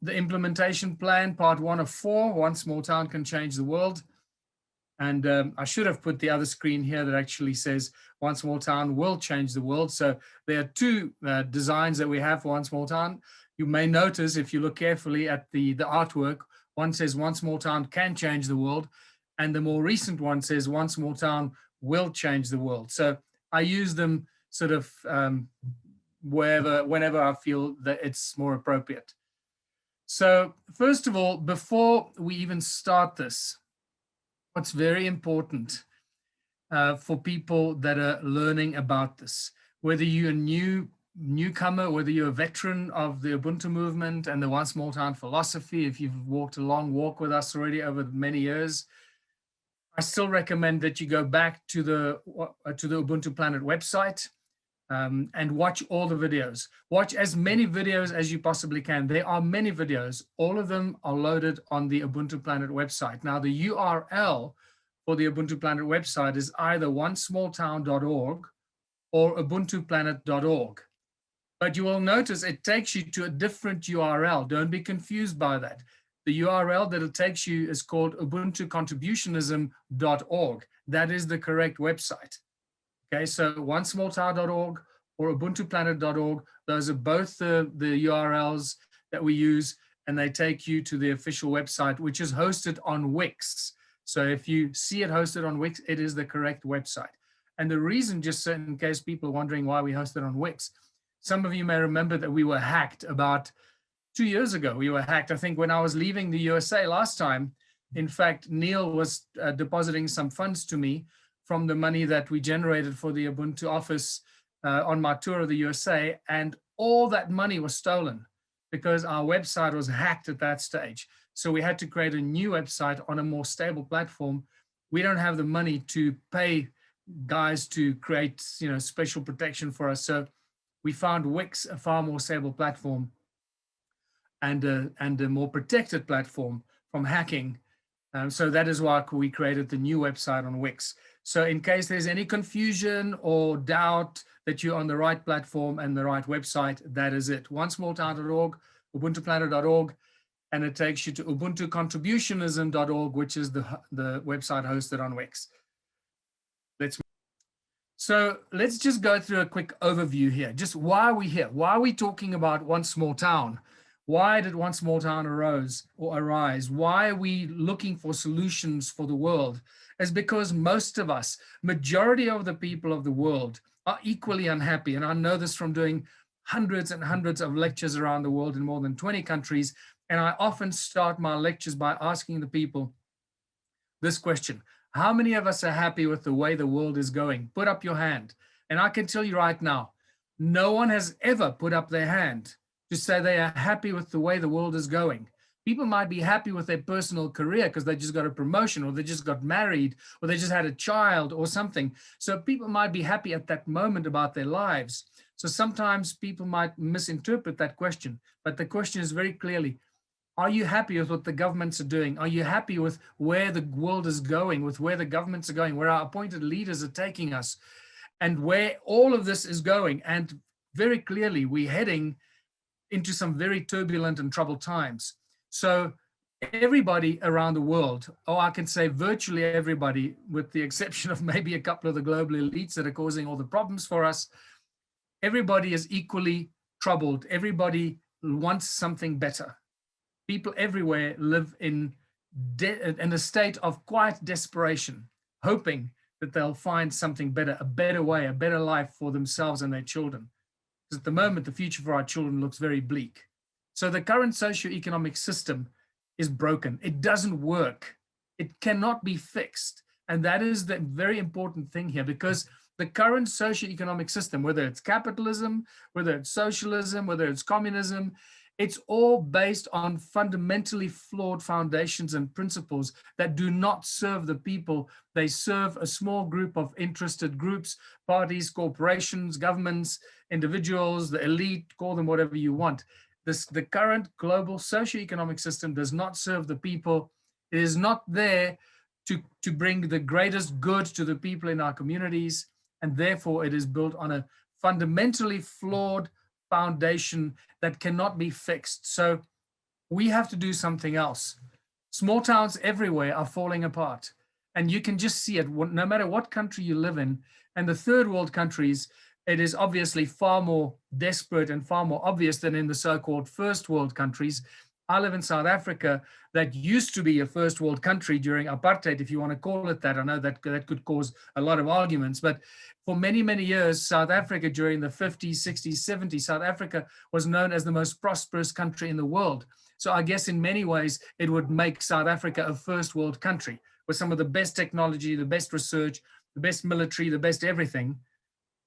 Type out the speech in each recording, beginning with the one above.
the implementation plan, part 1 of 4, One Small Town Can Change the World. And I should have put the other screen here that actually says One Small Town Will Change the World. So there are 2 designs that we have for One Small Town. You may notice if you look carefully at the artwork, one says One Small Town Can Change the World, and the more recent one says One Small Town Will Change the World. So I use them sort of whenever I feel that it's more appropriate. So first of all, before we even start this, what's very important for people that are learning about this, whether you're a newcomer, whether you're a veteran of the Ubuntu movement and the One Small Town philosophy, if you've walked a long walk with us already over many years, I still recommend that you go back to the Ubuntu Planet website and watch all the videos. Watch as many videos as you possibly can. There are many videos. All of them are loaded on the Ubuntu Planet website. Now, the URL for the Ubuntu Planet website is either onesmalltown.org or ubuntuplanet.org. But you will notice it takes you to a different URL. Don't be confused by that. The URL that it takes you is called ubuntucontributionism.org. That is the correct website. Okay, so onesmalltown.org or ubuntuplanet.org, those are both the URLs that we use, and they take you to the official website, which is hosted on Wix. So if you see it hosted on Wix, it is the correct website. And the reason, just so in case people are wondering why we hosted on Wix, some of you may remember that we were hacked about 2 years ago. We were hacked, I think, when I was leaving the USA last time. In fact, Neil was depositing some funds to me from the money that we generated for the Ubuntu office on my tour of the USA, and all that money was stolen because our website was hacked at that stage. So we had to create a new website on a more stable platform. We don't have the money to pay guys to create, special protection for us. So we found Wix a far more stable platform and a more protected platform from hacking. So that is why we created the new website on Wix. So in case there's any confusion or doubt that you're on the right platform and the right website, that is it. onesmalltown.org, ubuntuplanet.org, and it takes you to ubuntucontributionism.org, which is the website hosted on Wix. So let's just go through a quick overview here. Just why are we here? Why are we talking about One Small Town? Why did One Small Town arise? Why are we looking for solutions for the world? It's because most of us, majority of the people of the world, are equally unhappy. And I know this from doing hundreds and hundreds of lectures around the world in more than 20 countries. And I often start my lectures by asking the people this question: how many of us are happy with the way the world is going? Put up your hand. And I can tell you right now, no one has ever put up their hand to say they are happy with the way the world is going. People might be happy with their personal career because they just got a promotion, or they just got married, or they just had a child or something. So people might be happy at that moment about their lives. So sometimes people might misinterpret that question, but the question is very clearly, are you happy with what the governments are doing? Are you happy with where the world is going, with where the governments are going, where our appointed leaders are taking us, and where all of this is going? And very clearly, we're heading into some very turbulent and troubled times. So everybody around the world, or I can say virtually everybody, with the exception of maybe a couple of the global elites that are causing all the problems for us, everybody is equally troubled. Everybody wants something better. People everywhere live in a state of quiet desperation, hoping that they'll find something better, a better way, a better life for themselves and their children. Because at the moment, the future for our children looks very bleak. So the current socio-economic system is broken. It doesn't work. It cannot be fixed. And that is the very important thing here, because the current socio-economic system, whether it's capitalism, whether it's socialism, whether it's communism, it's all based on fundamentally flawed foundations and principles that do not serve the people. They serve a small group of interested groups, parties, corporations, governments, individuals, the elite, call them whatever you want. The current global socioeconomic system does not serve the people. It is not there to bring the greatest good to the people in our communities. And therefore, it is built on a fundamentally flawed foundation that cannot be fixed. So we have to do something else. Small towns everywhere are falling apart. And you can just see it no matter what country you live in. And the third world countries, it is obviously far more desperate and far more obvious than in the so-called first world countries. I live in South Africa, that used to be a first world country during apartheid, if you want to call it that. I know that could cause a lot of arguments, but for many, many years, South Africa during the 50s, 60s, 70s, South Africa was known as the most prosperous country in the world. So I guess in many ways, it would make South Africa a first world country with some of the best technology, the best research, the best military, the best everything,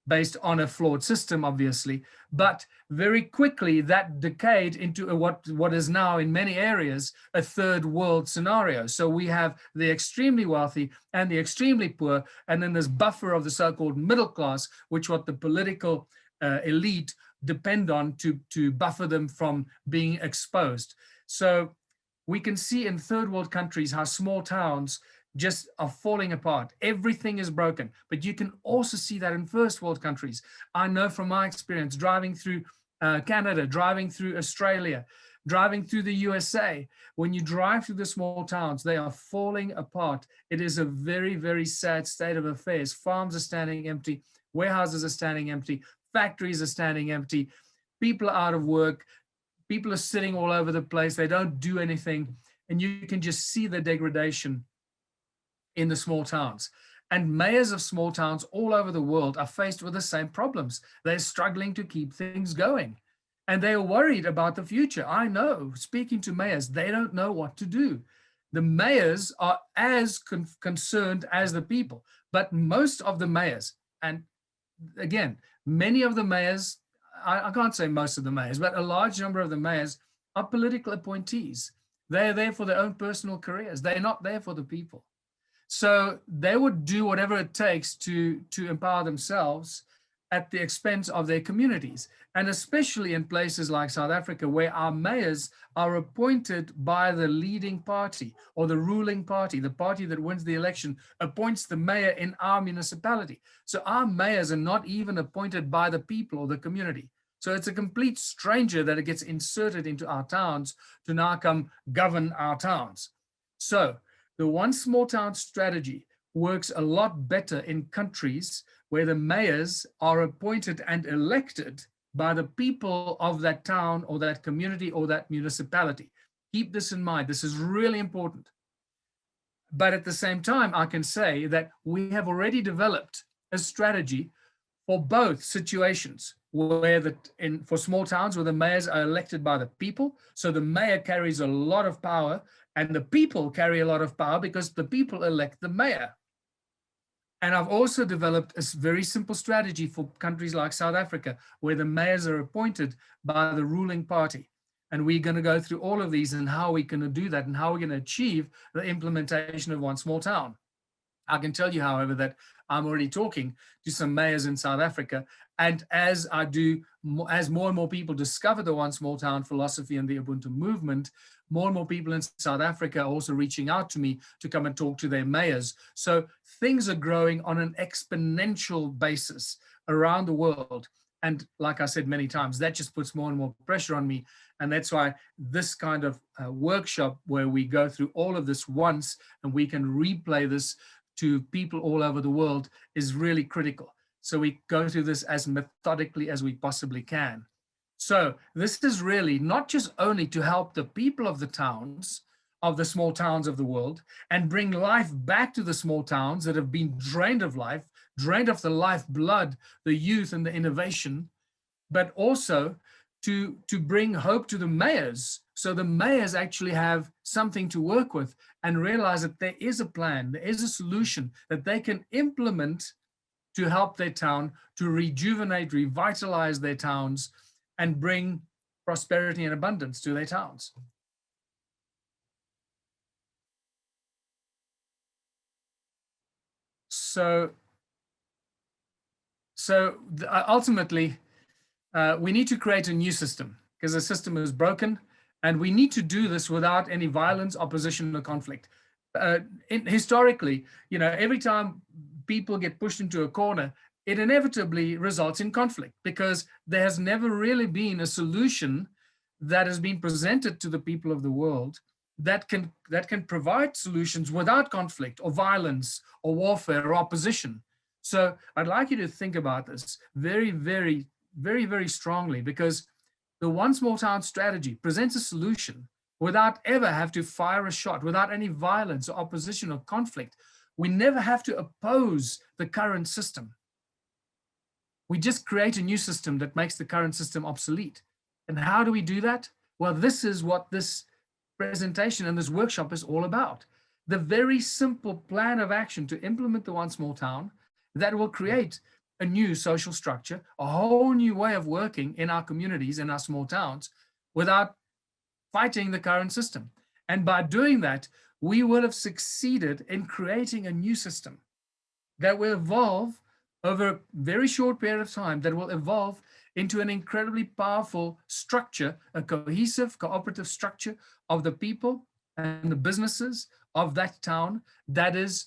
based on a flawed system, obviously. But very quickly that decayed into what is now in many areas a third world scenario. So we have the extremely wealthy and the extremely poor, and then this buffer of the so-called middle class, which what the political elite depend on to buffer them from being exposed. So we can see in third world countries how small towns just are falling apart. Everything is broken. But you can also see that in first world countries. I know from my experience driving through Canada, driving through Australia, driving through the USA, when you drive through the small towns, they are falling apart. It is a very, very sad state of affairs. Farms are standing empty, warehouses are standing empty, factories are standing empty, people are out of work, people are sitting all over the place, they don't do anything, and you can just see the degradation in the small towns. And mayors of small towns all over the world are faced with the same problems. They're struggling to keep things going. And they are worried about the future. I know, speaking to mayors, they don't know what to do. The mayors are as concerned as the people. But most of the mayors, and again, many of the mayors, I can't say most of the mayors, but a large number of the mayors are political appointees. They're there for their own personal careers. They're not there for the people. So they would do whatever it takes to empower themselves at the expense of their communities. And especially in places like South Africa, where our mayors are appointed by the leading party or the ruling party, the party that wins the election, appoints the mayor in our municipality. So our mayors are not even appointed by the people or the community. So it's a complete stranger that it gets inserted into our towns to now come govern our towns. So the one small town strategy works a lot better in countries where the mayors are appointed and elected by the people of that town or that community or that municipality. Keep this in mind. This is really important. But at the same time, I can say that we have already developed a strategy for both situations, where for small towns where the mayors are elected by the people. So the mayor carries a lot of power, and the people carry a lot of power because the people elect the mayor. And I've also developed a very simple strategy for countries like South Africa, where the mayors are appointed by the ruling party. And we're going to go through all of these and how we're going to do that and how we're going to achieve the implementation of one small town. I can tell you, however, that I'm already talking to some mayors in South Africa. And as more and more people discover the one small town philosophy and the Ubuntu movement, more and more people in South Africa are also reaching out to me to come and talk to their mayors. So things are growing on an exponential basis around the world. And like I said many times, that just puts more and more pressure on me. And that's why this kind of workshop where we go through all of this once and we can replay this to people all over the world is really critical. So we go through this as methodically as we possibly can. So this is really not just only to help the people of the towns, of the small towns of the world, and bring life back to the small towns that have been drained of life, drained of the lifeblood, the youth and the innovation, but also to bring hope to the mayors. So the mayors actually have something to work with and realize that there is a plan, there is a solution that they can implement to help their town, to rejuvenate, revitalize their towns, and bring prosperity and abundance to their towns. So ultimately, we need to create a new system because the system is broken, and we need to do this without any violence, opposition, or conflict. Historically, every time people get pushed into a corner, it inevitably results in conflict because there has never really been a solution that has been presented to the people of the world that can provide solutions without conflict or violence or warfare or opposition. So I'd like you to think about this very, very, very, very strongly, because the One Small Town strategy presents a solution without ever have to fire a shot, without any violence or opposition or conflict. We never have to oppose the current system. We just create a new system that makes the current system obsolete. And how do we do that? Well, this is what this presentation and this workshop is all about. The very simple plan of action to implement the One Small Town that will create a new social structure, a whole new way of working in our communities, in our small towns, without fighting the current system. And by doing that, we will have succeeded in creating a new system that will evolve over a very short period of time, that will evolve into an incredibly powerful structure, a cohesive, cooperative structure of the people and the businesses of that town that is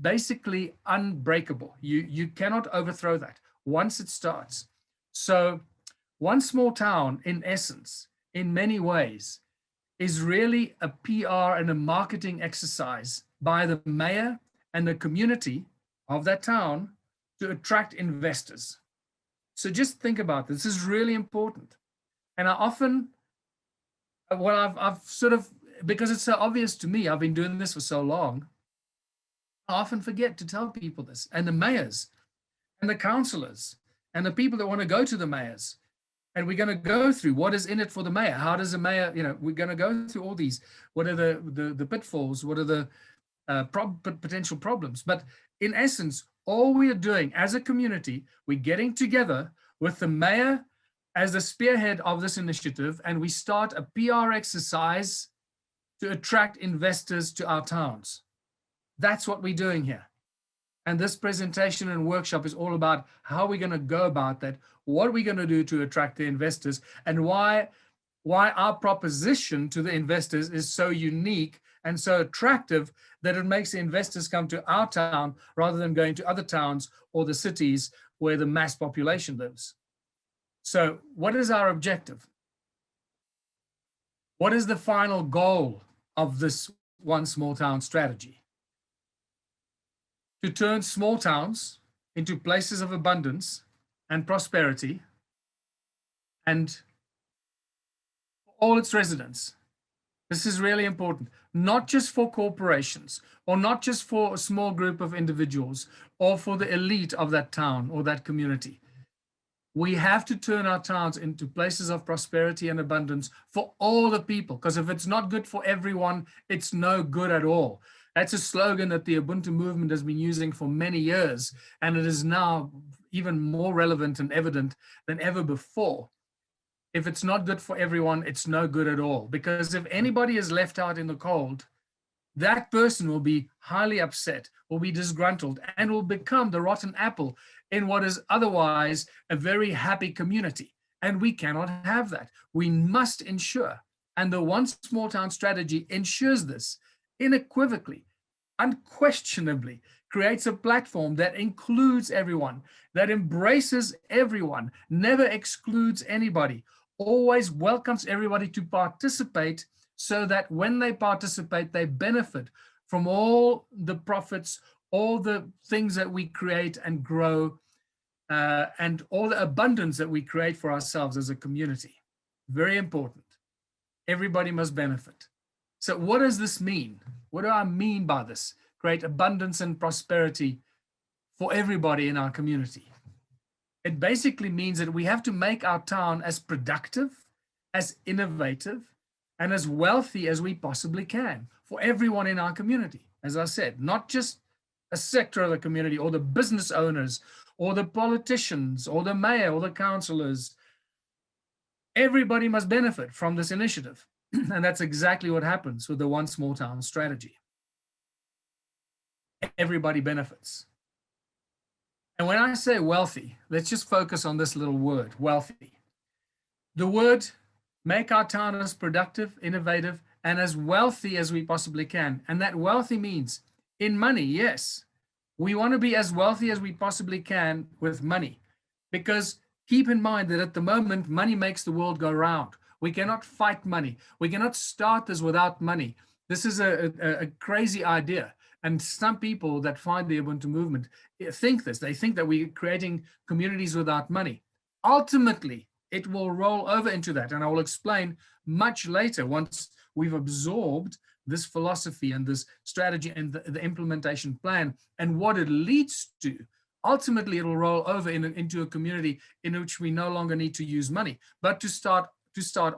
basically unbreakable. You cannot overthrow that once it starts. So One Small Town, in essence, in many ways, is really a PR and a marketing exercise by the mayor and the community of that town to attract investors. So just think about this. This is really important. And I often, well, I've sort of, because it's so obvious to me, I've been doing this for so long, I often forget to tell people this, and the mayors and the councillors and the people that want to go to the mayors. And we're going to go through what is in it for the mayor. How does the mayor, we're going to go through all these. What are the pitfalls? What are the potential problems? But in essence, all we are doing as a community, we're getting together with the mayor as the spearhead of this initiative, and we start a PR exercise to attract investors to our towns. That's what we're doing here. And this presentation and workshop is all about how we're going to go about that, what we're going to do to attract the investors, and why our proposition to the investors is so unique and so attractive that it makes the investors come to our town rather than going to other towns or the cities where the mass population lives. So what is our objective? What is the final goal of this One Small Town strategy? To turn small towns into places of abundance and prosperity, and all its residents. This is really important, not just for corporations, or not just for a small group of individuals, or for the elite of that town or that community. We have to turn our towns into places of prosperity and abundance for all the people, because if it's not good for everyone, it's no good at all. That's a slogan that the Ubuntu movement has been using for many years, and it is now even more relevant and evident than ever before. If it's not good for everyone, it's no good at all, because if anybody is left out in the cold, that person will be highly upset, will be disgruntled, and will become the rotten apple in what is otherwise a very happy community. And we cannot have that. We must ensure, and the One Small Town strategy ensures this unequivocally, unquestionably, creates a platform that includes everyone, that embraces everyone, never excludes anybody, always welcomes everybody to participate, so that when they participate, they benefit from all the profits, all the things that we create and grow, and all the abundance that we create for ourselves as a community. Very important. Everybody must benefit. So what does this mean? What do I mean by this? Create abundance and prosperity for everybody in our community. It basically means that we have to make our town as productive, as innovative, and as wealthy as we possibly can for everyone in our community. As I said, not just a sector of the community or the business owners or the politicians or the mayor or the councillors. Everybody must benefit from this initiative. And that's exactly what happens with the One Small Town strategy. Everybody benefits. And when I say wealthy, let's just focus on this little word, wealthy. The word make our town as productive, innovative, and as wealthy as we possibly can. And that wealthy means in money, yes. We want to be as wealthy as we possibly can with money, because keep in mind that at the moment, money makes the world go round. We cannot fight money. We cannot start this without money. This is a crazy idea. And some people that find the Ubuntu movement think this. They think that we're creating communities without money. Ultimately, it will roll over into that. And I will explain much later once we've absorbed this philosophy and this strategy and the implementation plan and what it leads to. Ultimately, it will roll over into a community in which we no longer need to use money. But to start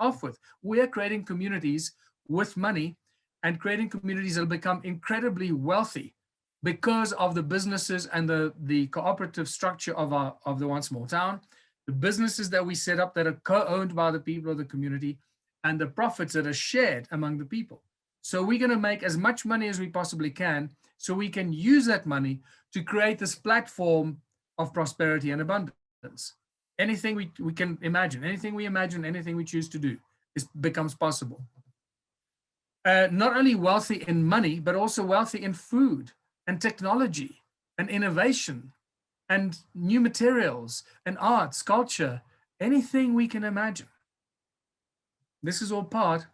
off with, we are creating communities with money and creating communities that will become incredibly wealthy because of the businesses and the cooperative structure of the One Small Town, the businesses that we set up that are co-owned by the people of the community, and the profits that are shared among the people. So we're going to make as much money as we possibly can so we can use that money to create this platform of prosperity and abundance. Anything we can imagine, anything we choose to do becomes possible. Not only wealthy in money, but also wealthy in food and technology and innovation and new materials and arts, culture, anything we can imagine. This is all part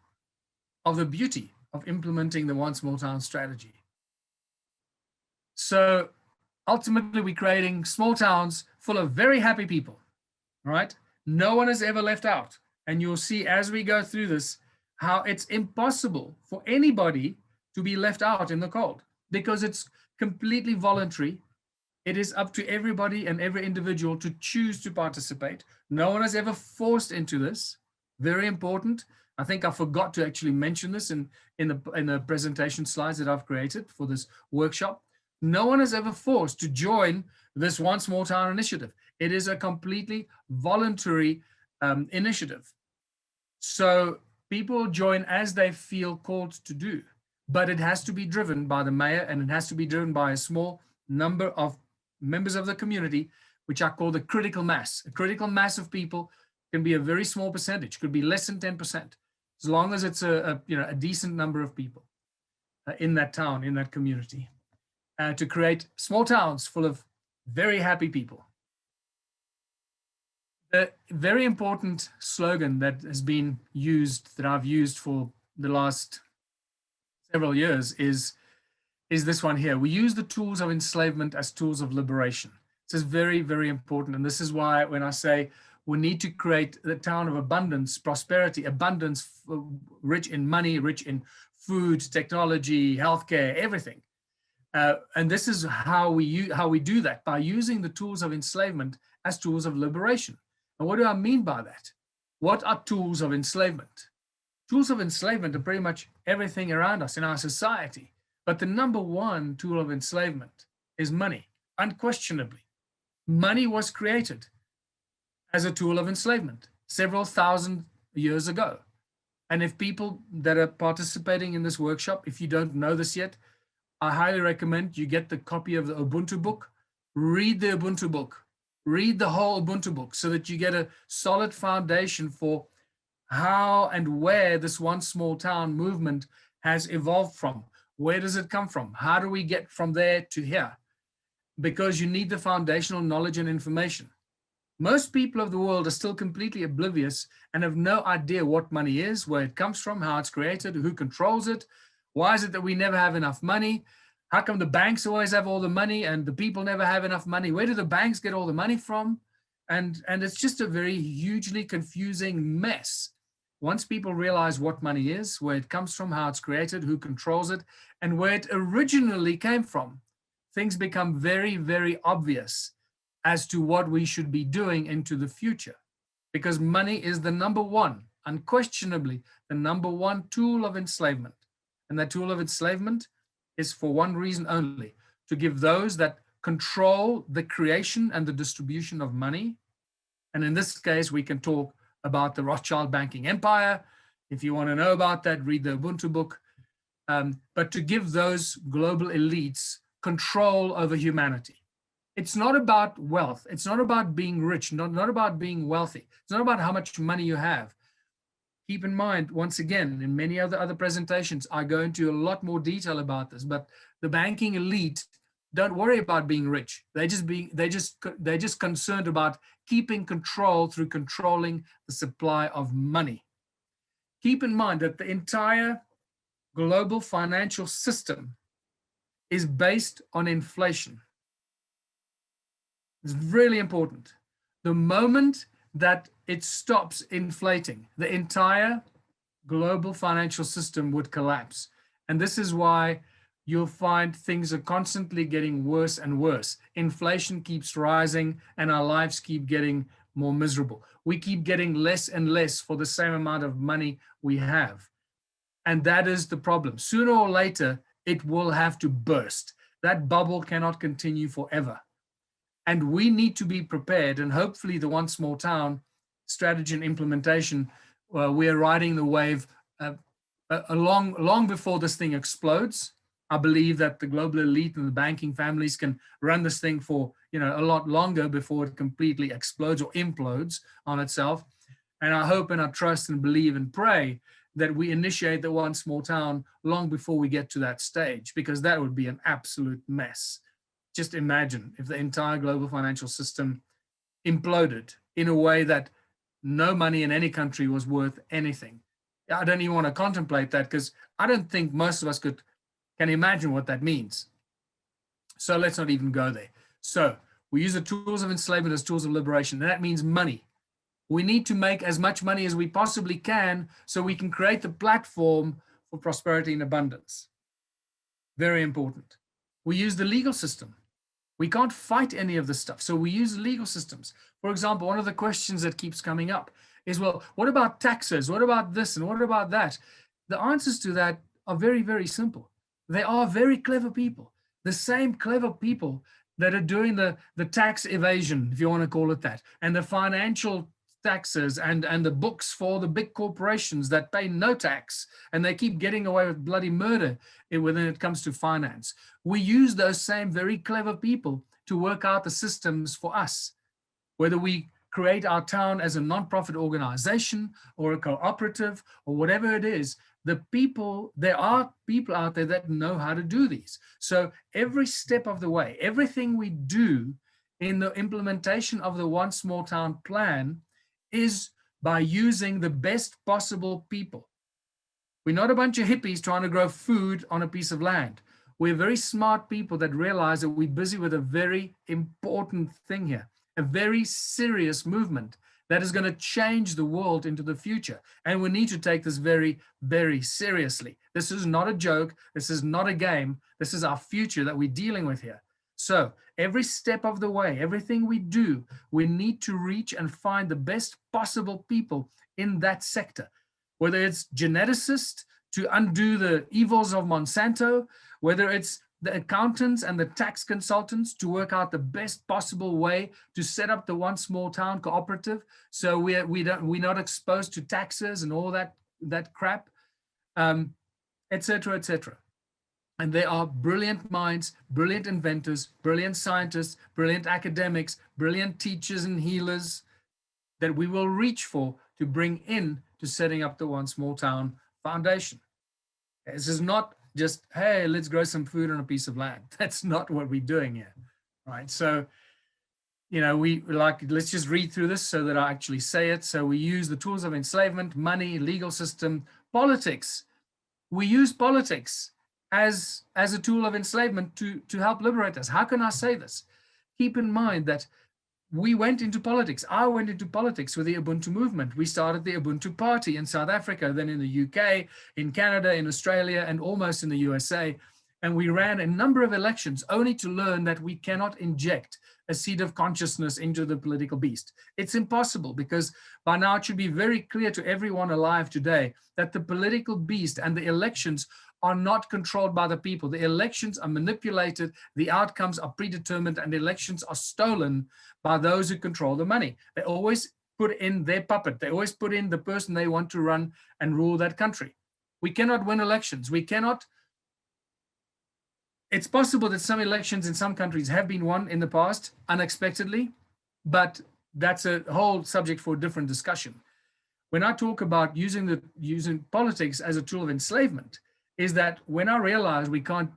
of the beauty of implementing the One Small Town strategy. So ultimately, we're creating small towns full of very happy people, right? No one is ever left out. And you'll see as we go through this, how it's impossible for anybody to be left out in the cold because it's completely voluntary. It is up to everybody and every individual to choose to participate. No one is ever forced into this. Very important. I think I forgot to actually mention this in the presentation slides that I've created for this workshop. No one is ever forced to join this One Small Town initiative. It is a completely voluntary initiative. So people join as they feel called to do, but it has to be driven by the mayor and it has to be driven by a small number of members of the community, which I call the critical mass. A critical mass of people can be a very small percentage, could be less than 10%, as long as it's a decent number of people in that town, in that community, to create small towns full of very happy people. The very important slogan that has been used, that I've used for the last several years is this one here. We use the tools of enslavement as tools of liberation. This is very, very important. And this is why when I say we need to create the town of abundance, prosperity, abundance, rich in money, rich in food, technology, healthcare, everything. And this is how we do that, by using the tools of enslavement as tools of liberation. And what do I mean by that? What are tools of enslavement? Tools of enslavement are pretty much everything around us in our society. But the number one tool of enslavement is money, unquestionably. Money was created as a tool of enslavement several thousand years ago. And if people that are participating in this workshop, if you don't know this yet, I highly recommend you get the copy of the Ubuntu book, read the Ubuntu book, read the whole Ubuntu book so that you get a solid foundation for how and where this One Small Town movement has evolved from. Where does it come from? How do we get from there to here? Because you need the foundational knowledge and information. Most people of the world are still completely oblivious and have no idea what money is, where it comes from, how it's created, who controls it. Why is it that we never have enough money? How come the banks always have all the money and the people never have enough money? Where do the banks get all the money from? And it's just a very hugely confusing mess. Once people realize what money is, where it comes from, how it's created, who controls it, and where it originally came from, things become very, very obvious as to what we should be doing into the future. Because money is the number one, unquestionably, the number one tool of enslavement. And that tool of enslavement is for one reason only, to give those that control the creation and the distribution of money. And in this case, we can talk about the Rothschild banking empire. If you want to know about that, read the Ubuntu book. But to give those global elites control over humanity. It's not about wealth. It's not about being rich, not about being wealthy. It's not about how much money you have. Keep in mind, once again, in many other presentations, I go into a lot more detail about this, but the banking elite don't worry about being rich. They're just concerned about keeping control through controlling the supply of money. Keep in mind that the entire global financial system is based on inflation. It's really important. The moment that it stops inflating, the entire global financial system would collapse. And this is why you'll find things are constantly getting worse and worse. Inflation keeps rising and our lives keep getting more miserable. We keep getting less and less for the same amount of money we have. And that is the problem. Sooner or later, it will have to burst. That bubble cannot continue forever. And we need to be prepared. And hopefully the One Small Town strategy and implementation, we're riding the wave long before this thing explodes. I believe that the global elite and the banking families can run this thing for a lot longer before it completely explodes or implodes on itself. And I hope and I trust and believe and pray that we initiate the One Small Town long before we get to that stage, because that would be an absolute mess. Just imagine if the entire global financial system imploded in a way that no money in any country was worth anything. I don't even want to contemplate that, because I don't think most of us can imagine what that means. So let's not even go there. So we use the tools of enslavement as tools of liberation, and that means money. We need to make as much money as we possibly can so we can create the platform for prosperity and abundance. Very important. We use the legal system. We can't fight any of this stuff, so we use legal systems. For example, one of the questions that keeps coming up is, well, what about taxes? What about this and what about that? The answers to that are very, very simple. They are very clever people. The same clever people that are doing the tax evasion, if you want to call it that, and the financial taxes and the books for the big corporations that pay no tax and they keep getting away with bloody murder when it comes to finance. We use those same very clever people to work out the systems for us, whether we create our town as a nonprofit organization or a cooperative or whatever it is. There are people out there that know how to do these. So every step of the way, everything we do in the implementation of the One Small Town plan is by using the best possible people. We're not a bunch of hippies trying to grow food on a piece of land. We're very smart people that realize that we're busy with a very important thing here, a very serious movement that is going to change the world into the future. And we need to take this very, very seriously. This is not a joke. This is not a game. This is our future that we're dealing with here. So every step of the way, everything we do, we need to reach and find the best possible people in that sector, whether it's geneticists to undo the evils of Monsanto, whether it's the accountants and the tax consultants to work out the best possible way to set up the One Small Town Cooperative, so we're not exposed to taxes and all that crap, et cetera, et cetera. And there are brilliant minds, brilliant inventors, brilliant scientists, brilliant academics, brilliant teachers and healers that we will reach for to bring in to setting up the One Small Town Foundation. This is not just, hey, let's grow some food on a piece of land. That's not what we're doing here, right? So, let's just read through this so that I actually say it. So we use the tools of enslavement, money, legal system, politics. We use politics as a tool of enslavement to help liberate us. How can I say this? Keep in mind that we went into politics. I went into politics with the Ubuntu movement. We started the Ubuntu Party in South Africa, then in the UK, in Canada, in Australia, and almost in the USA. And we ran a number of elections only to learn that we cannot inject a seed of consciousness into the political beast. It's impossible, because by now it should be very clear to everyone alive today that the political beast and the elections are not controlled by the people. The elections are manipulated, the outcomes are predetermined, and the elections are stolen by those who control the money. They always put in their puppet. They always put in the person they want to run and rule that country. We cannot win elections. We cannot. It's possible that some elections in some countries have been won in the past unexpectedly, but that's a whole subject for a different discussion. When I talk about using politics as a tool of enslavement, is that when I realize we can't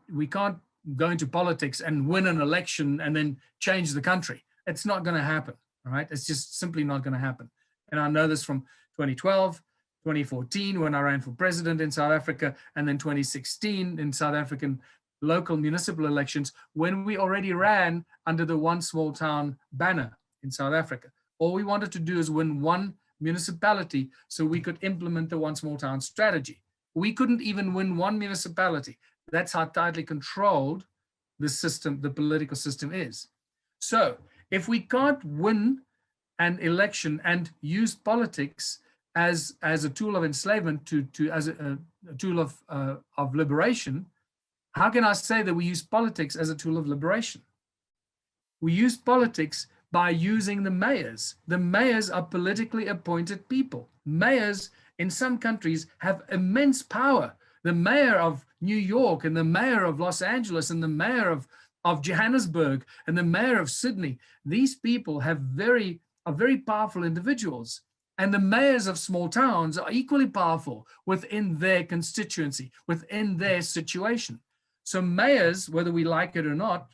go into politics and win an election and then change the country. It's not going to happen, all right? It's just simply not going to happen. And I know this from 2012, 2014 when I ran for president in South Africa, and then 2016 in South African local municipal elections, when we already ran under the One Small Town banner in South Africa. All we wanted to do is win one municipality so we could implement the One Small Town strategy. We couldn't even win one municipality. That's how tightly controlled the system, the political system is. So if we can't win an election and use politics as a tool of enslavement as a tool of liberation, how can I say that we use politics as a tool of liberation? We use politics by using the mayors. The mayors are politically appointed people. Mayors in some countries have immense power. The mayor of New York and the mayor of Los Angeles and the mayor of Johannesburg and the mayor of Sydney, these people are very powerful individuals. And the mayors of small towns are equally powerful within their constituency, within their situation. So mayors, whether we like it or not,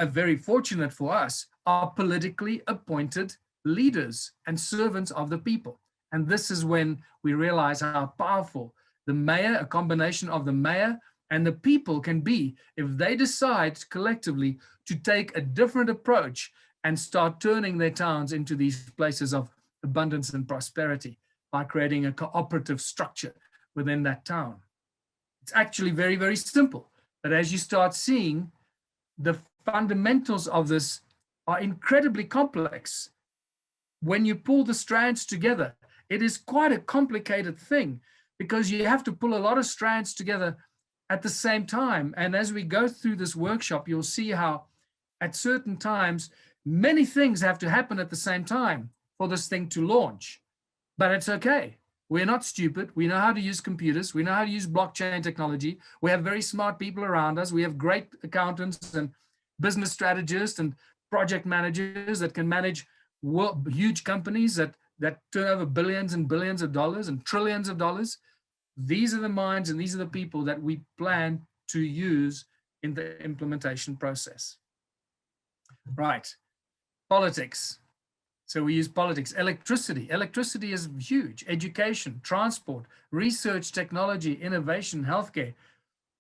are very fortunate for us, are politically appointed leaders and servants of the people. And this is when we realize how powerful the mayor, a combination of the mayor and the people can be if they decide collectively to take a different approach and start turning their towns into these places of abundance and prosperity by creating a cooperative structure within that town. It's actually very, very simple. But as you start seeing, the fundamentals of this are incredibly complex. When you pull the strands together, it is quite a complicated thing because you have to pull a lot of strands together at the same time. And as we go through this workshop, you'll see how at certain times, many things have to happen at the same time for this thing to launch. But it's okay. We're not stupid. We know how to use computers. We know how to use blockchain technology. We have very smart people around us. We have great accountants and business strategists and project managers that can manage huge companies that turn over billions and billions of dollars and trillions of dollars. These are the minds and these are the people that we plan to use in the implementation process. Right. Politics. So we use politics. Electricity. Electricity is huge. Education, transport, research, technology, innovation, healthcare.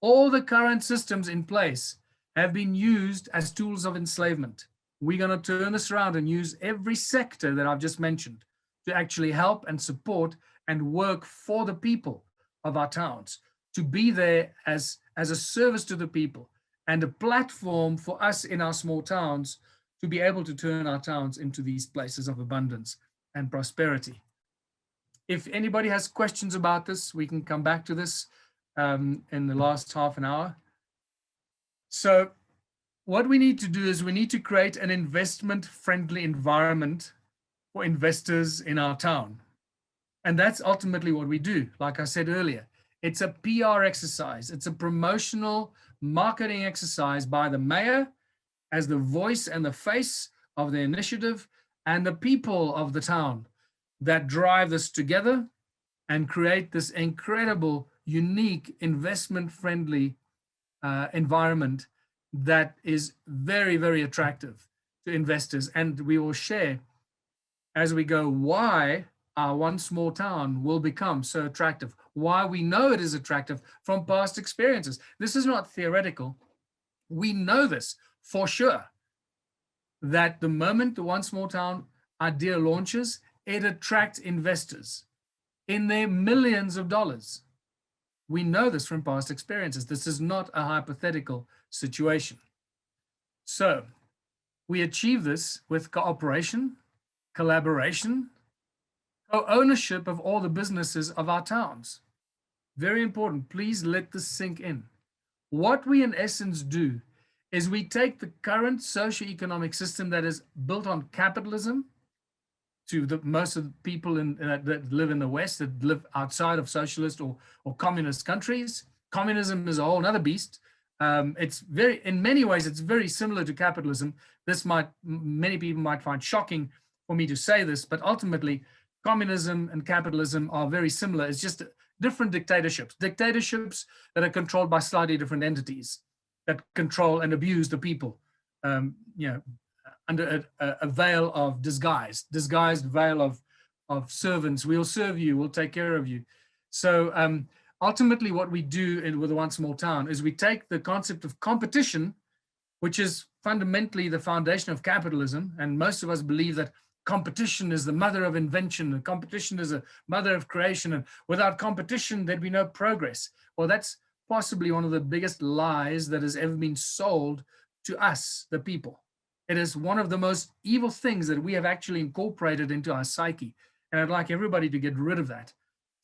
All the current systems in place have been used as tools of enslavement. We're going to turn this around and use every sector that I've just mentioned to actually help and support and work for the people of our towns, to be there as a service to the people and a platform for us in our small towns to be able to turn our towns into these places of abundance and prosperity. If anybody has questions about this, we can come back to this in the last half an hour. So what we need to do is we need to create an investment-friendly environment for investors in our town. And that's ultimately what we do. Like I said earlier, it's a PR exercise. It's a promotional marketing exercise by the mayor as the voice and the face of the initiative and the people of the town that drive this together and create this incredible, unique, investment-friendly environment that is very, very attractive to investors. And we will share as we go why our one small town will become so attractive, why we know it is attractive from past experiences. This is not theoretical. We know this for sure, that the moment the one small town idea launches, it attracts investors in their millions of dollars. We know this from past experiences. This is not a hypothetical situation. So we achieve this with cooperation, collaboration, co-ownership of all the businesses of our towns. Very important. Please let this sink in. What we in essence do is we take the current socio-economic system that is built on capitalism to most of the people that live in the West, that live outside of socialist or communist countries. Communism is a whole other beast. In many ways, it's very similar to capitalism. Many people might find shocking for me to say this, but ultimately, communism and capitalism are very similar. It's just different dictatorships that are controlled by slightly different entities that control and abuse the people, under a veil of disguised veil of servants. We'll serve you, we'll take care of you. So ultimately what we do with One Small Town is we take the concept of competition, which is fundamentally the foundation of capitalism. And most of us believe that competition is the mother of invention, and competition is a mother of creation. And without competition, there'd be no progress. Well, that's possibly one of the biggest lies that has ever been sold to us, the people. It is one of the most evil things that we have actually incorporated into our psyche. And I'd like everybody to get rid of that.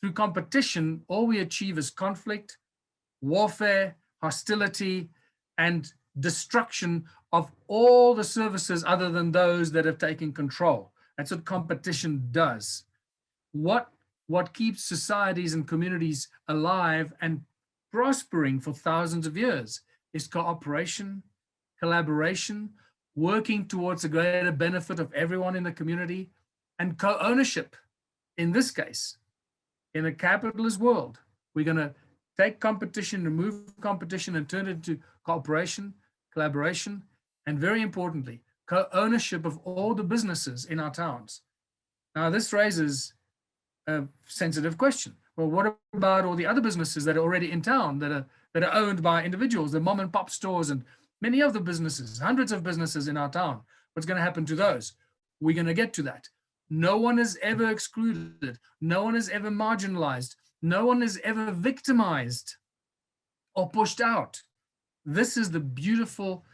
Through competition, all we achieve is conflict, warfare, hostility, and destruction of all the services other than those that have taken control. That's what competition does. What keeps societies and communities alive and prospering for thousands of years is cooperation, collaboration, working towards a greater benefit of everyone in the community, and co-ownership. In this case, in a capitalist world, we're going to take competition, remove competition, and turn it into cooperation, collaboration, and very importantly, co-ownership of all the businesses in our towns. Now, this raises a sensitive question. Well, what about all the other businesses that are already in town that are owned by individuals, the mom and pop stores and many other businesses, hundreds of businesses in our town? What's going to happen to those? We're going to get to that. No one is ever excluded. No one is ever marginalized. No one is ever victimized or pushed out. This is the beautiful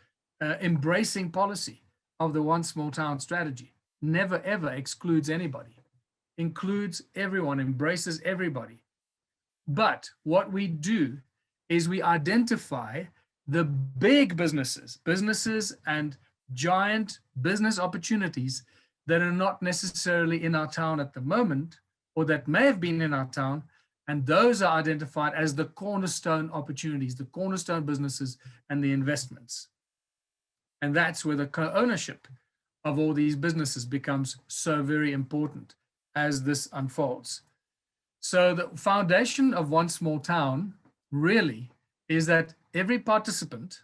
embracing policy of the One Small Town strategy. Never, ever excludes anybody. Includes everyone, embraces everybody. But what we do is we identify the big businesses and giant business opportunities that are not necessarily in our town at the moment, or that may have been in our town, and those are identified as the cornerstone opportunities, the cornerstone businesses and the investments. And that's where the co-ownership of all these businesses becomes so very important as this unfolds. So the foundation of One Small Town really is that every participant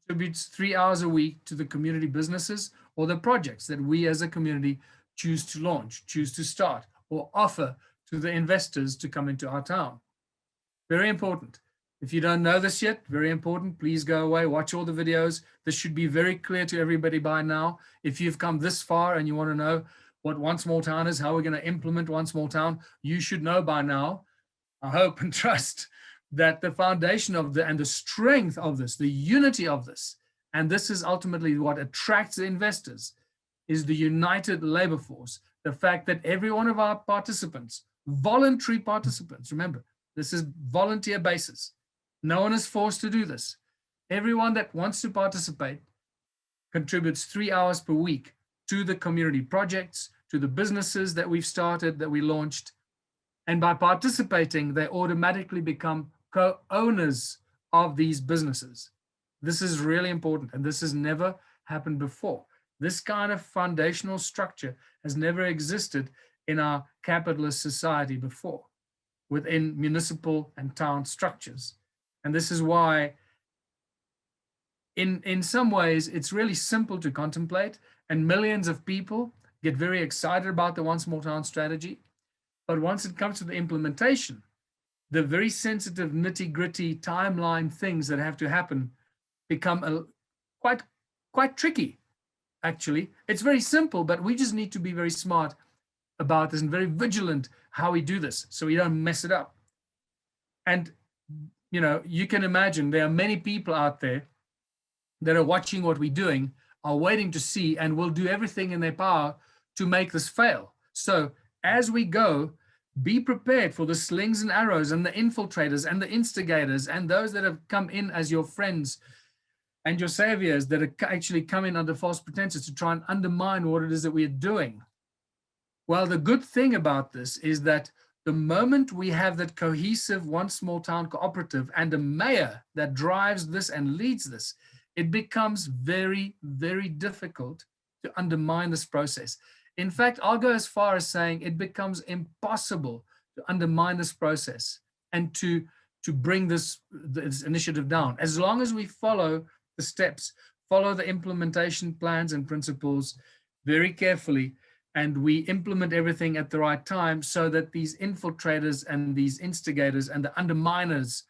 contributes 3 hours a week to the community businesses or the projects that we as a community choose to launch, choose to start, or offer to the investors to come into our town. Very important. If you don't know this yet, very important, please go away, watch all the videos. This should be very clear to everybody by now. If you've come this far and you want to know what One Small Town is, how we're going to implement One Small Town, you should know by now, I hope and trust, that the foundation of and the strength of this, the unity of this, and this is ultimately what attracts the investors, is the united labor force. The fact that every one of our participants, voluntary participants, remember, this is volunteer basis. No one is forced to do this. Everyone that wants to participate contributes 3 hours per week to the community projects, to the businesses that we've started, that we launched. And by participating, they automatically become co-owners of these businesses. This is really important, and this has never happened before. This kind of foundational structure has never existed in our capitalist society before, within municipal and town structures. And this is why, in some ways, it's really simple to contemplate, and millions of people get very excited about the One Small Town strategy. But once it comes to the implementation, the very sensitive, nitty-gritty timeline things that have to happen become quite tricky, actually. It's very simple, but we just need to be very smart about this and very vigilant how we do this so we don't mess it up. And, you know, you can imagine there are many people out there that are watching what we're doing, are waiting to see, and will do everything in their power to make this fail. So as we go, be prepared for the slings and arrows and the infiltrators and the instigators and those that have come in as your friends and your saviors that are actually coming under false pretenses to try and undermine what it is that we are doing. Well, the good thing about this is that the moment we have that cohesive One Small Town Cooperative and a mayor that drives this and leads this, it becomes very, very difficult to undermine this process. In fact, I'll go as far as saying it becomes impossible to undermine this process and to bring this initiative down. As long as we follow the steps, follow the implementation plans and principles very carefully, and we implement everything at the right time so that these infiltrators and these instigators and the underminers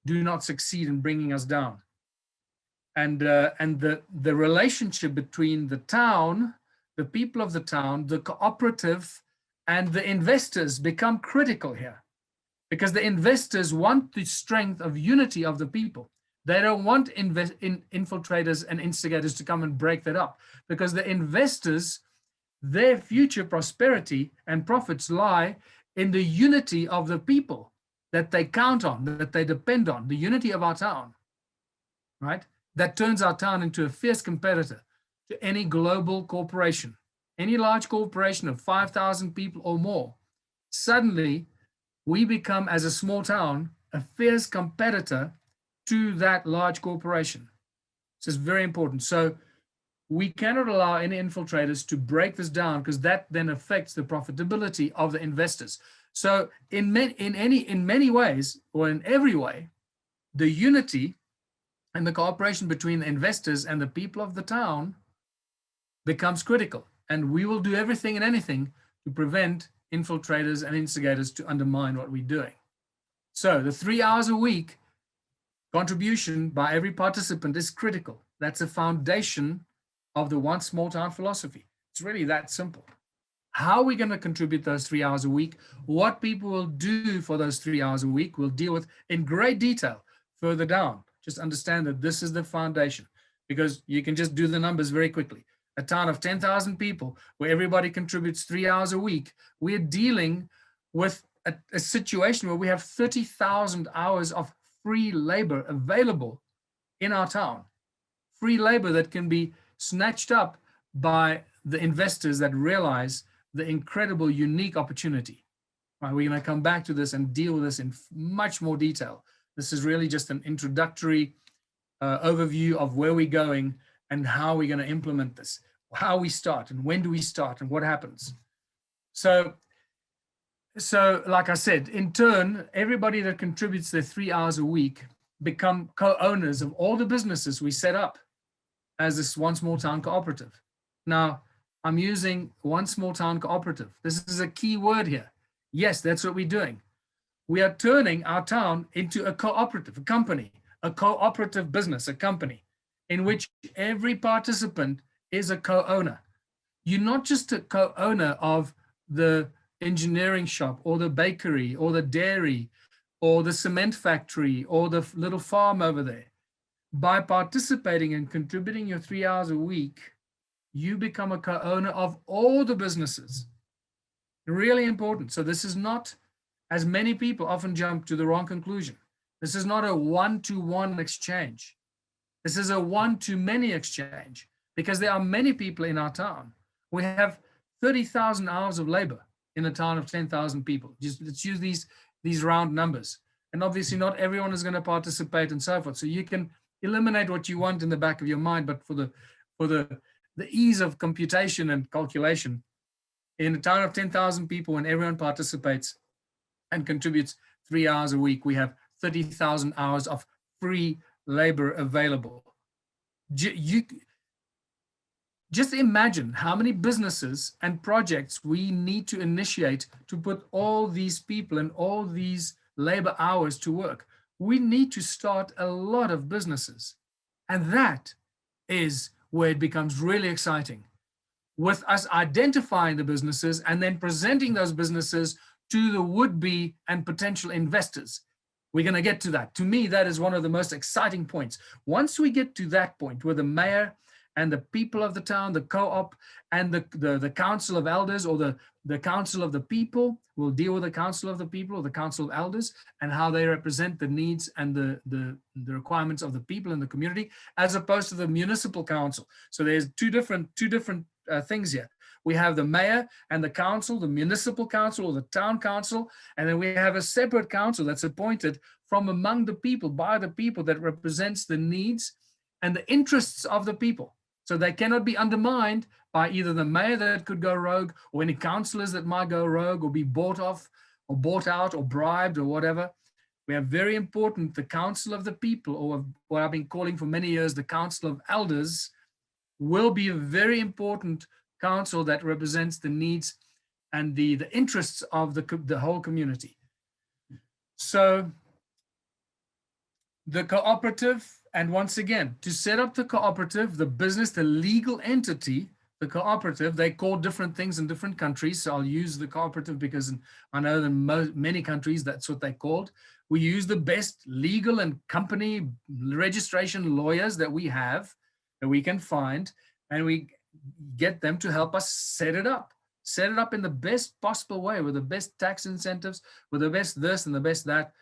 do not succeed in bringing us down. And the relationship between the town, the people of the town, the cooperative, and the investors become critical here, because the investors want the strength of unity of the people. They don't want infiltrators and instigators to come and break that up, because the investors, their future prosperity and profits lie in the unity of the people that they count on, that they depend on, the unity of our town, right? That turns our town into a fierce competitor to any global corporation. Any large corporation of 5,000 people or more, suddenly we become, as a small town, a fierce competitor to that large corporation. This is very important. So we cannot allow any infiltrators to break this down, because that then affects the profitability of the investors. So in many ways, or in every way, the unity and the cooperation between the investors and the people of the town becomes critical. And we will do everything and anything to prevent infiltrators and instigators to undermine what we're doing. So the 3 hours a week contribution by every participant is critical. That's a foundation of the one small town philosophy. It's really that simple. How are we going to contribute those 3 hours a week? What people will do for those 3 hours a week, we'll deal with in great detail further down. Just understand that this is the foundation, because you can just do the numbers very quickly. A town of 10,000 people where everybody contributes 3 hours a week, we're dealing with a situation where we have 30,000 hours of free labor available in our town. Free labor that can be snatched up by the investors that realize the incredible, unique opportunity. Right, we're going to come back to this and deal with this in much more detail. This is really just an introductory overview of where we're going and how we're going to implement this, how we start and when do we start and what happens. So like I said, in turn, everybody that contributes their 3 hours a week become co-owners of all the businesses we set up as this One Small Town Cooperative. Now, I'm using One Small Town Cooperative. This is a key word here. Yes, that's what we're doing. We are turning our town into a cooperative, a company, a cooperative business, a company in which every participant is a co-owner. You're not just a co-owner of the engineering shop or the bakery or the dairy or the cement factory or the little farm over there. By participating and contributing your 3 hours a week, you become a co-owner of all the businesses. Really important. So this is not, as many people often jump to the wrong conclusion. This is not a one-to-one exchange. This is a one-to-many exchange, because there are many people in our town. We have 30,000 hours of labor in a town of 10,000 people. Let's use these round numbers. And obviously not everyone is going to participate and so forth. So you can eliminate what you want in the back of your mind, but for the ease of computation and calculation, in a town of 10,000 people, when everyone participates and contributes 3 hours a week, we have 30,000 hours of free labor available. You just imagine how many businesses and projects we need to initiate to put all these people and all these labor hours to work. We need to start a lot of businesses. And that is where it becomes really exciting, with us identifying the businesses and then presenting those businesses to the would-be and potential investors. We're going to get to that. To me, that is one of the most exciting points. Once we get to that point where the mayor and the people of the town, the co-op, and the council of elders, or the council of the people, will deal with the council of the people or the council of elders and how they represent the needs and the requirements of the people in the community, as opposed to the municipal council. So there's two different things here. We have the mayor and the council, the municipal council or the town council, and then we have a separate council that's appointed from among the people, by the people, that represents the needs and the interests of the people. So they cannot be undermined by either the mayor that could go rogue, or any councillors that might go rogue or be bought off or bought out or bribed or whatever. We have very important, the council of the people, or what I've been calling for many years, the council of elders, will be a very important council that represents the needs and the interests of the whole community. So the cooperative, and once again, to set up the cooperative, the business, the legal entity, the cooperative, they call different things in different countries. So I'll use the cooperative because I know in many countries, that's what they're called. We use the best legal and company registration lawyers that we have, that we can find, and we get them to help us set it up in the best possible way, with the best tax incentives, with the best this and the best that.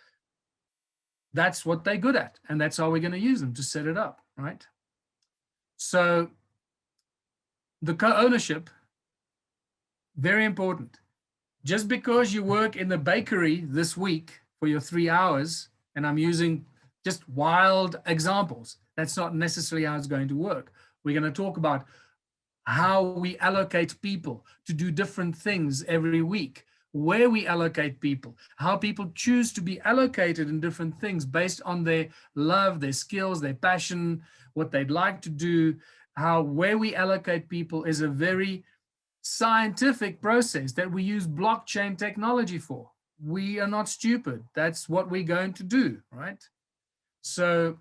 That's what they're good at, and that's how we're going to use them to set it up, right? So the co-ownership, very important. Just because you work in the bakery this week for your 3 hours, and I'm using just wild examples, that's not necessarily how it's going to work. We're going to talk about how we allocate people to do different things every week, where we allocate people, how people choose to be allocated in different things based on their love, their skills, their passion, what they'd like to do. Where we allocate people is a very scientific process that we use blockchain technology for. We are not stupid. That's what we're going to do, right? So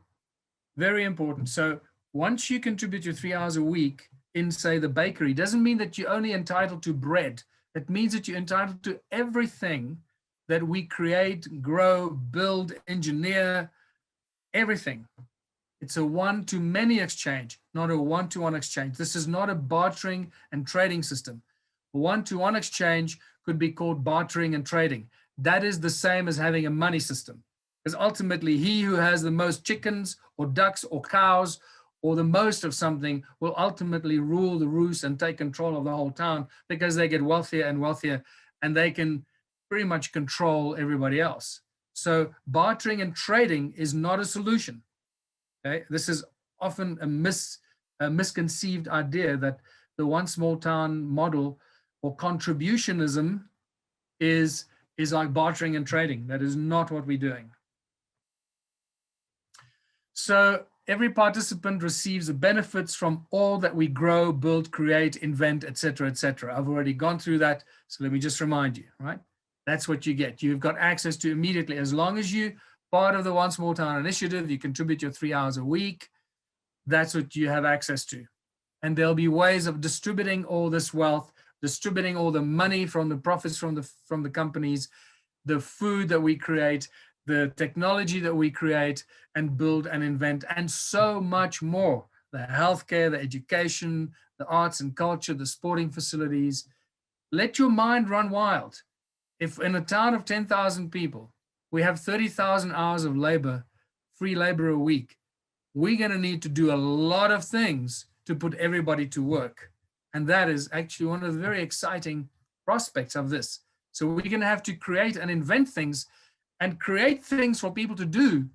very important. So once you contribute your 3 hours a week in, say, the bakery, doesn't mean that you're only entitled to bread. It means that you're entitled to everything that we create, grow, build, engineer, everything. It's a one-to-many exchange, not a one-to-one exchange. This is not a bartering and trading system. A one-to-one exchange could be called bartering and trading. That is the same as having a money system, because ultimately he who has the most chickens or ducks or cows or the most of something will ultimately rule the roost and take control of the whole town, because they get wealthier and wealthier and they can pretty much control everybody else. So bartering and trading is not a solution. Okay? This is often a misconceived idea that the one small town model or contributionism is like bartering and trading. That is not what we're doing. So every participant receives the benefits from all that we grow, build, create, invent, etc., etc. I've already gone through that, so let me just remind you, right? That's what you get. You've got access to immediately, as long as you're part of the One Small Town Initiative, you contribute your 3 hours a week, that's what you have access to. And there'll be ways of distributing all this wealth, distributing all the money from the profits from the companies, the food that we create, the technology that we create and build and invent, and so much more. The healthcare, the education, the arts and culture, the sporting facilities. Let your mind run wild. If in a town of 10,000 people, we have 30,000 hours of labor, free labor a week, we're going to need to do a lot of things to put everybody to work. And that is actually one of the very exciting prospects of this. So we're going to have to create and invent things and create things for people to do.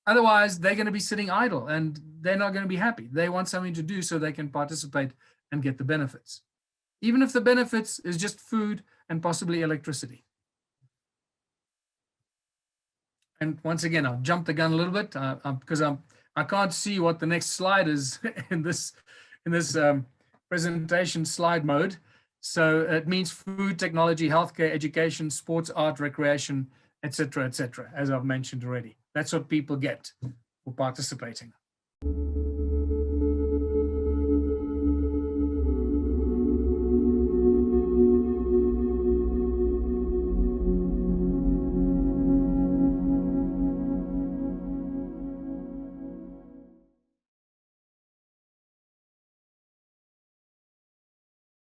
Otherwise, they're going to be sitting idle and they're not going to be happy. They want something to do so they can participate and get the benefits. Even if the benefits is just food and possibly electricity. And once again, I'll jump the gun a little bit because I can't see what the next slide is in this presentation slide mode. So it means food, technology, healthcare, education, sports, art, recreation, etc., as I've mentioned already. That's what people get for participating.